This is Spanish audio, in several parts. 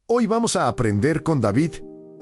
Hoy vamos a aprender con David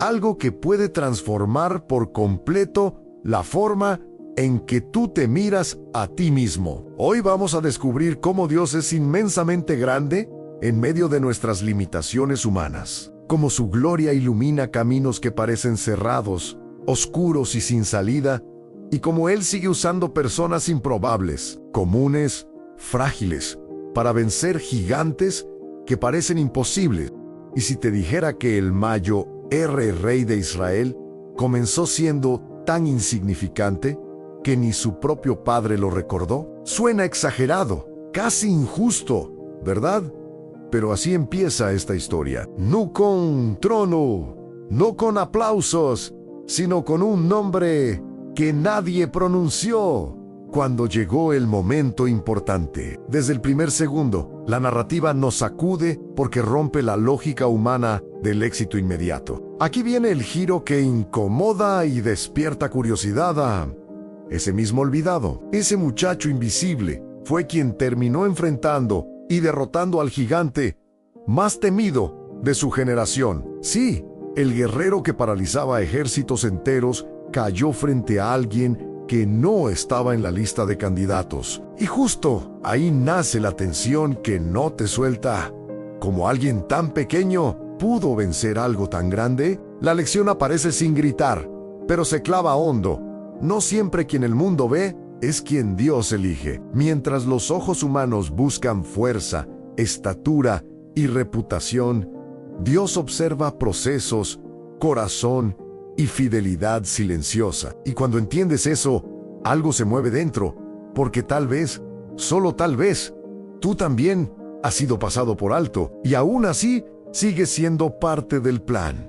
algo que puede transformar por completo la forma en que tú te miras a ti mismo. Hoy vamos a descubrir cómo Dios es inmensamente grande en medio de nuestras limitaciones humanas. Cómo su gloria ilumina caminos que parecen cerrados, oscuros y sin salida, y cómo Él sigue usando personas improbables, comunes, frágiles, para vencer gigantes que parecen imposibles. Y si te dijera que el mayo rey de Israel comenzó siendo tan insignificante que ni su propio padre lo recordó, suena exagerado, casi injusto, ¿verdad? Pero así empieza esta historia. No con trono, no con aplausos, sino con un nombre que nadie pronunció. Cuando llegó el momento importante, desde el primer segundo, la narrativa nos sacude porque rompe la lógica humana del éxito inmediato. Aquí viene el giro que incomoda y despierta curiosidad a ese mismo olvidado. Ese muchacho invisible fue quien terminó enfrentando y derrotando al gigante más temido de su generación. Sí, el guerrero que paralizaba ejércitos enteros cayó frente a alguien que no estaba en la lista de candidatos. Y justo ahí nace la tensión que no te suelta. ¿Cómo alguien tan pequeño pudo vencer algo tan grande? La lección aparece sin gritar, pero se clava hondo. No siempre quien el mundo ve es quien Dios elige. Mientras los ojos humanos buscan fuerza, estatura y reputación, Dios observa procesos, corazón y fidelidad silenciosa. Y cuando entiendes eso, algo se mueve dentro, porque tal vez, solo tal vez, tú también has sido pasado por alto y aún así sigues siendo parte del plan.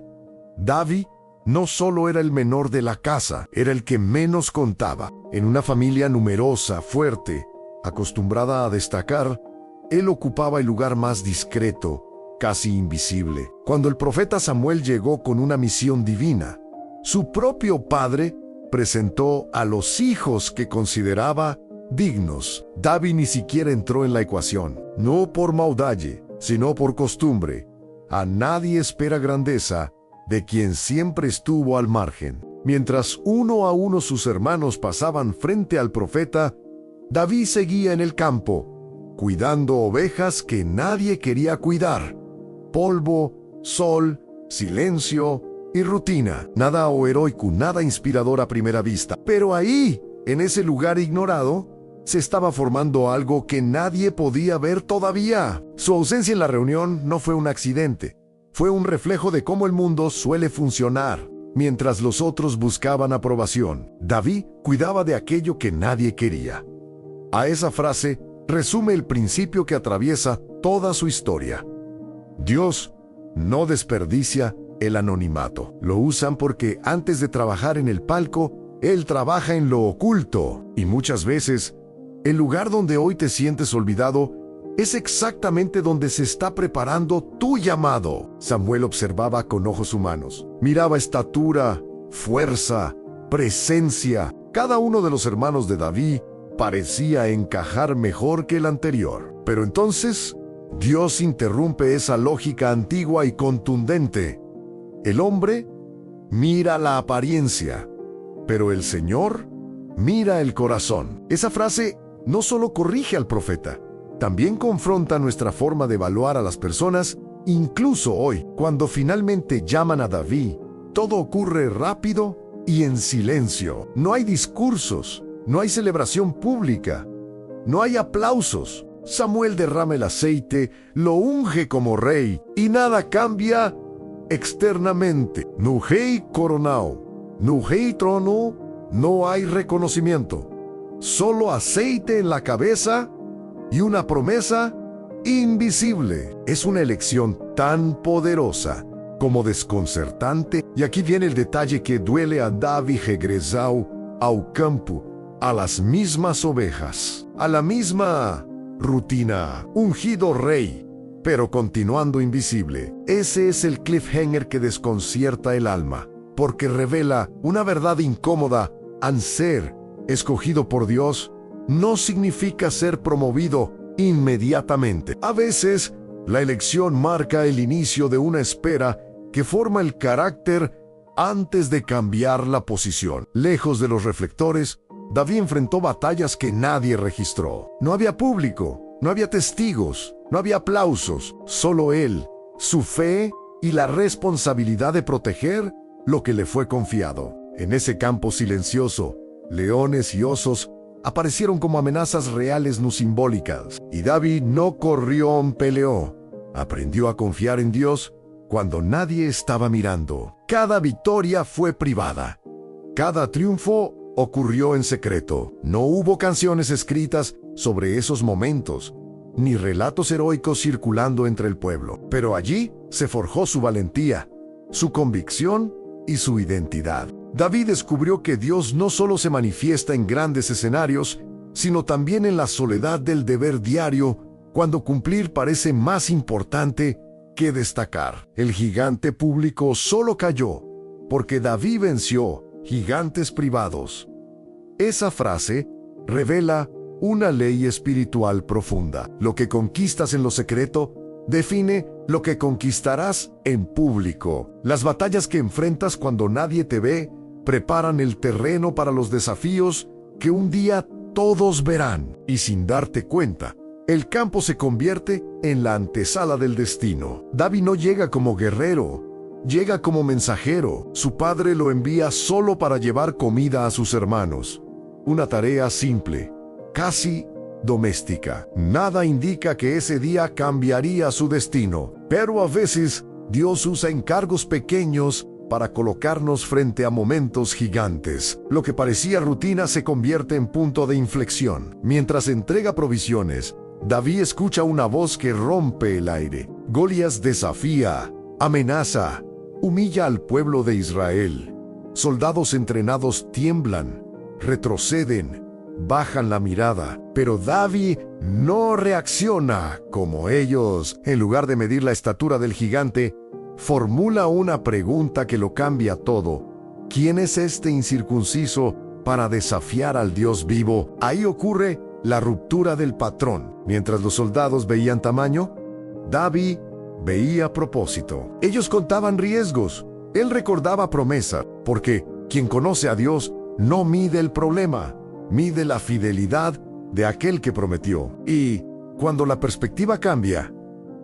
David no solo era el menor de la casa, era el que menos contaba. En una familia numerosa, fuerte, acostumbrada a destacar, él ocupaba el lugar más discreto, casi invisible. Cuando el profeta Samuel llegó con una misión divina, su propio padre presentó a los hijos que consideraba dignos. David ni siquiera entró en la ecuación, no por maldad, sino por costumbre. A nadie espera grandeza de quien siempre estuvo al margen. Mientras uno a uno sus hermanos pasaban frente al profeta, David seguía en el campo, cuidando ovejas que nadie quería cuidar. Polvo, sol, silencio y rutina. Nada heroico, nada inspirador a primera vista. Pero ahí, en ese lugar ignorado, se estaba formando algo que nadie podía ver todavía. Su ausencia en la reunión no fue un accidente. Fue un reflejo de cómo el mundo suele funcionar. Mientras los otros buscaban aprobación, David cuidaba de aquello que nadie quería. A esa frase resume el principio que atraviesa toda su historia. Dios no desperdicia el anonimato. Lo usan porque antes de trabajar en el palco, Él trabaja en lo oculto. Y muchas veces, el lugar donde hoy te sientes olvidado es exactamente donde se está preparando tu llamado. Samuel observaba con ojos humanos. Miraba estatura, fuerza, presencia. Cada uno de los hermanos de David parecía encajar mejor que el anterior. Pero entonces, Dios interrumpe esa lógica antigua y contundente. El hombre mira la apariencia, pero el Señor mira el corazón. Esa frase no solo corrige al profeta, también confronta nuestra forma de evaluar a las personas, incluso hoy. Cuando finalmente llaman a David, todo ocurre rápido y en silencio. No hay discursos, no hay celebración pública, no hay aplausos. Samuel derrama el aceite, lo unge como rey y nada cambia externamente. No hay coronao, no hay trono, no hay reconocimiento. Solo aceite en la cabeza y una promesa invisible. Es una elección tan poderosa como desconcertante. Y aquí viene el detalle que duele a David. Regresó al campo, a las mismas ovejas, a la misma rutina, ungido rey, pero continuando invisible. Ese es el cliffhanger que desconcierta el alma, porque revela una verdad incómoda. Al ser escogido por Dios, no significa ser promovido inmediatamente. A veces, La elección marca el inicio de una espera que forma el carácter antes de cambiar la posición. Lejos de los reflectores, David enfrentó batallas que nadie registró. No había público, no había testigos, no había aplausos, solo él, su fe y la responsabilidad de proteger lo que le fue confiado. En ese campo silencioso, leones y osos aparecieron como amenazas reales no simbólicas. Y David no corrió ni peleó. Aprendió a confiar en Dios cuando nadie estaba mirando. Cada victoria fue privada. Cada triunfo ocurrió en secreto. No hubo canciones escritas sobre esos momentos, ni relatos heroicos circulando entre el pueblo. Pero allí se forjó su valentía, su convicción y su identidad. David descubrió que Dios no solo se manifiesta en grandes escenarios, sino también en la soledad del deber diario, cuando cumplir parece más importante que destacar. El gigante público solo cayó porque David venció gigantes privados. Esa frase revela una ley espiritual profunda. Lo que conquistas en lo secreto define lo que conquistarás en público. Las batallas que enfrentas cuando nadie te ve preparan el terreno para los desafíos que un día todos verán. Y sin darte cuenta, el campo se convierte en la antesala del destino. David no llega como guerrero, llega como mensajero. Su padre lo envía solo para llevar comida a sus hermanos. Una tarea simple, casi doméstica. Nada indica que ese día cambiaría su destino, pero a veces Dios usa encargos pequeños para colocarnos frente a momentos gigantes. Lo que parecía rutina se convierte en punto de inflexión. Mientras entrega provisiones, David escucha una voz que rompe el aire. Goliat desafía, amenaza, humilla al pueblo de Israel. Soldados entrenados tiemblan, retroceden, bajan la mirada, pero David no reacciona como ellos. En lugar de medir la estatura del gigante, formula una pregunta que lo cambia todo. ¿Quién es este incircunciso para desafiar al Dios vivo? Ahí ocurre la ruptura del patrón. Mientras los soldados veían tamaño, David veía propósito. Ellos contaban riesgos, él recordaba promesa, porque quien conoce a Dios no mide el problema, mide la fidelidad de aquel que prometió. Y cuando la perspectiva cambia,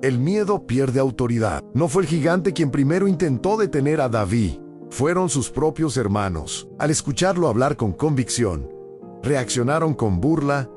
el miedo pierde autoridad. No fue el gigante quien primero intentó detener a David, fueron sus propios hermanos. Al escucharlo hablar con convicción, reaccionaron con burla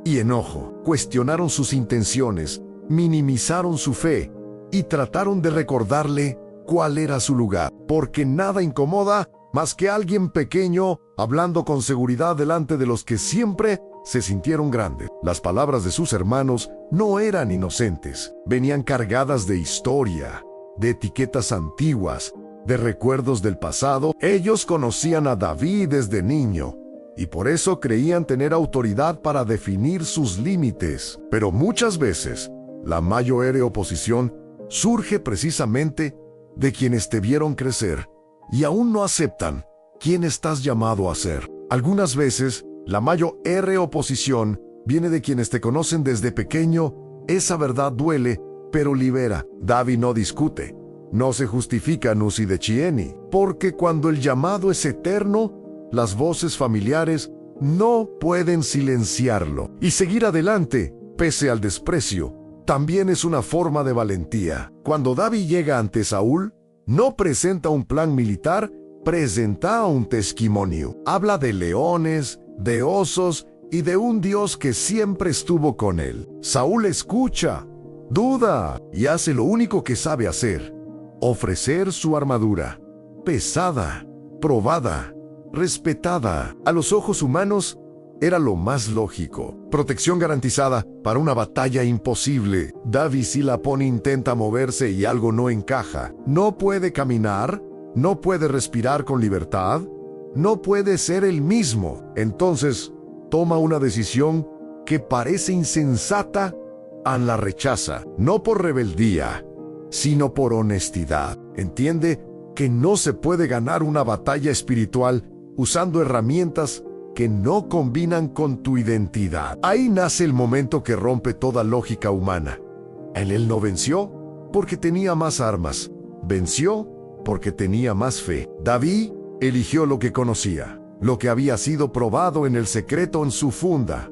y enojo. Cuestionaron sus intenciones, minimizaron su fe y trataron de recordarle cuál era su lugar. Porque nada incomoda más que alguien pequeño hablando con seguridad delante de los que siempre se sintieron grandes. Las palabras de sus hermanos no eran inocentes. Venían cargadas de historia, de etiquetas antiguas, de recuerdos del pasado. Ellos conocían a David desde niño y por eso creían tener autoridad para definir sus límites. Pero muchas veces, la mayor oposición surge precisamente de quienes te vieron crecer y aún no aceptan quién estás llamado a ser. Algunas veces, la mayor oposición viene de quienes te conocen desde pequeño. Esa verdad duele, pero libera. David no discute, no se justifica nusi de chieni, porque cuando el llamado es eterno, las voces familiares no pueden silenciarlo. Y seguir adelante, pese al desprecio, también es una forma de valentía. Cuando David llega ante Saúl, no presenta un plan militar, presenta un testimonio. Habla de leones, de osos y de un Dios que siempre estuvo con él. Saúl escucha, duda y hace lo único que sabe hacer: ofrecer su armadura, pesada, probada, respetada. A los ojos humanos era lo más lógico. Protección garantizada para una batalla imposible. David si la pone intenta moverse y algo no encaja. No puede caminar, no puede respirar con libertad, no puede ser el mismo. Entonces, toma una decisión que parece insensata, la rechaza, no por rebeldía, sino por honestidad. Entiende que no se puede ganar una batalla espiritual usando herramientas que no combinan con tu identidad. Ahí nace el momento que rompe toda lógica humana. Él no venció porque tenía más armas. Venció porque tenía más fe. David eligió lo que conocía, lo que había sido probado en el secreto en su funda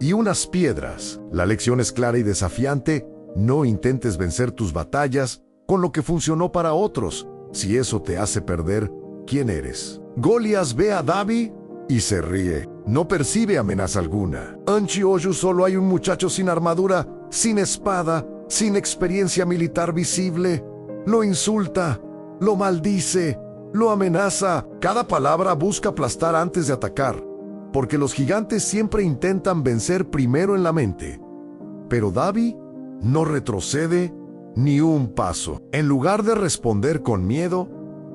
y unas piedras. La lección es clara y desafiante. No intentes vencer tus batallas con lo que funcionó para otros, si eso te hace perder quién eres. Golias ve a David y se ríe. No percibe amenaza alguna. Anchi-Oyu solo hay un muchacho sin armadura, sin espada, sin experiencia militar visible. Lo insulta, lo maldice, lo amenaza. Cada palabra busca aplastar antes de atacar, porque los gigantes siempre intentan vencer primero en la mente. Pero David no retrocede ni un paso. En lugar de responder con miedo,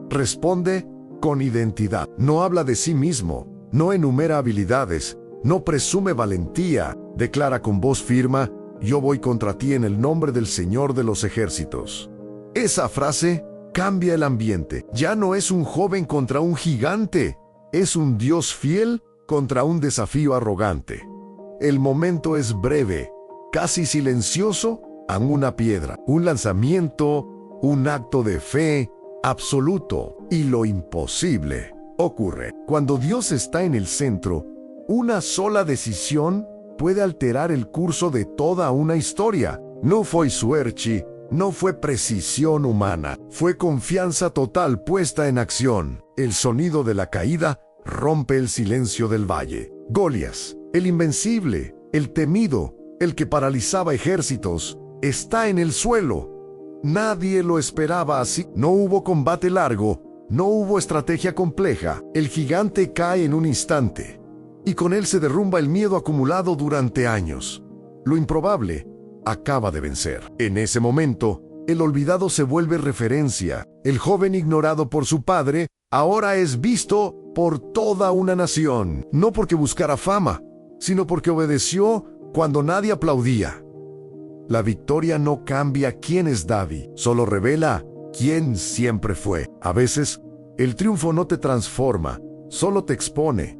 responde con identidad. No habla de sí mismo, no enumera habilidades, no presume valentía. Declara con voz firme: yo voy contra ti en el nombre del Señor de los ejércitos. Esa frase cambia el ambiente. Ya no es un joven contra un gigante, es un Dios fiel contra un desafío arrogante. El momento es breve, casi silencioso, a una piedra. Un lanzamiento, un acto de fe absoluto. Y lo imposible ocurre. Cuando Dios está en el centro, una sola decisión puede alterar el curso de toda una historia. No fue suerte, no fue precisión humana, fue confianza total puesta en acción. El sonido de la caída rompe el silencio del valle. Golias, el invencible, el temido, el que paralizaba ejércitos, está en el suelo. Nadie lo esperaba así. No hubo combate largo, no hubo estrategia compleja. El gigante cae en un instante, y con él se derrumba el miedo acumulado durante años. Lo improbable acaba de vencer. En ese momento, el olvidado se vuelve referencia. El joven ignorado por su padre ahora es visto por toda una nación. No porque buscara fama, sino porque obedeció cuando nadie aplaudía. La victoria no cambia quién es David, solo revela quién siempre fue. A veces, el triunfo no te transforma, solo te expone.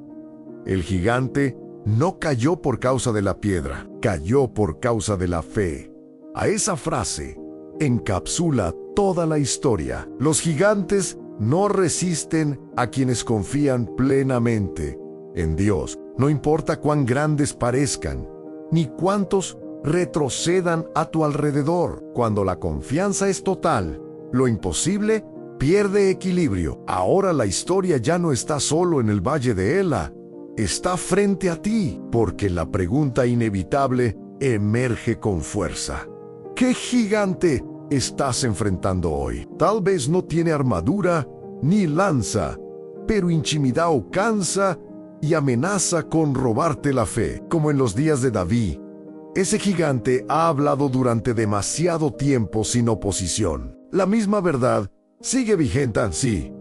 El gigante no cayó por causa de la piedra, cayó por causa de la fe. A esa frase encapsula toda la historia. Los gigantes no resisten a quienes confían plenamente en Dios. No importa cuán grandes parezcan, ni cuántos retrocedan a tu alrededor. Cuando la confianza es total, lo imposible pierde equilibrio. Ahora la historia ya no está solo en el valle de Ela, está frente a ti, porque la pregunta inevitable emerge con fuerza. ¿Qué gigante estás enfrentando hoy? Tal vez no tiene armadura ni lanza, pero intimida o cansa y amenaza con robarte la fe, como en los días de David. Ese gigante ha hablado durante demasiado tiempo sin oposición. La misma verdad sigue vigente así.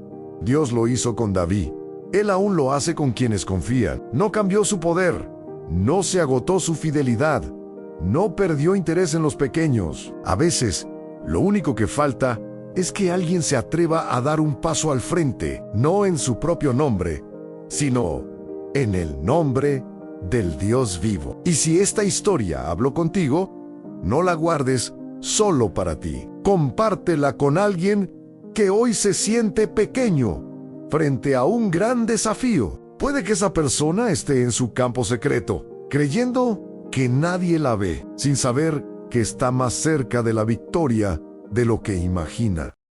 Dios lo hizo con David. Él aún lo hace con quienes confían. No cambió su poder. No se agotó su fidelidad. No perdió interés en los pequeños. A veces, lo único que falta es que alguien se atreva a dar un paso al frente, no en su propio nombre, sino en el nombre del Dios vivo. Y si esta historia habló contigo, no la guardes solo para ti. Compártela con alguien que hoy se siente pequeño frente a un gran desafío. Puede que esa persona esté en su campo secreto, creyendo que nadie la ve, sin saber que está más cerca de la victoria de lo que imagina.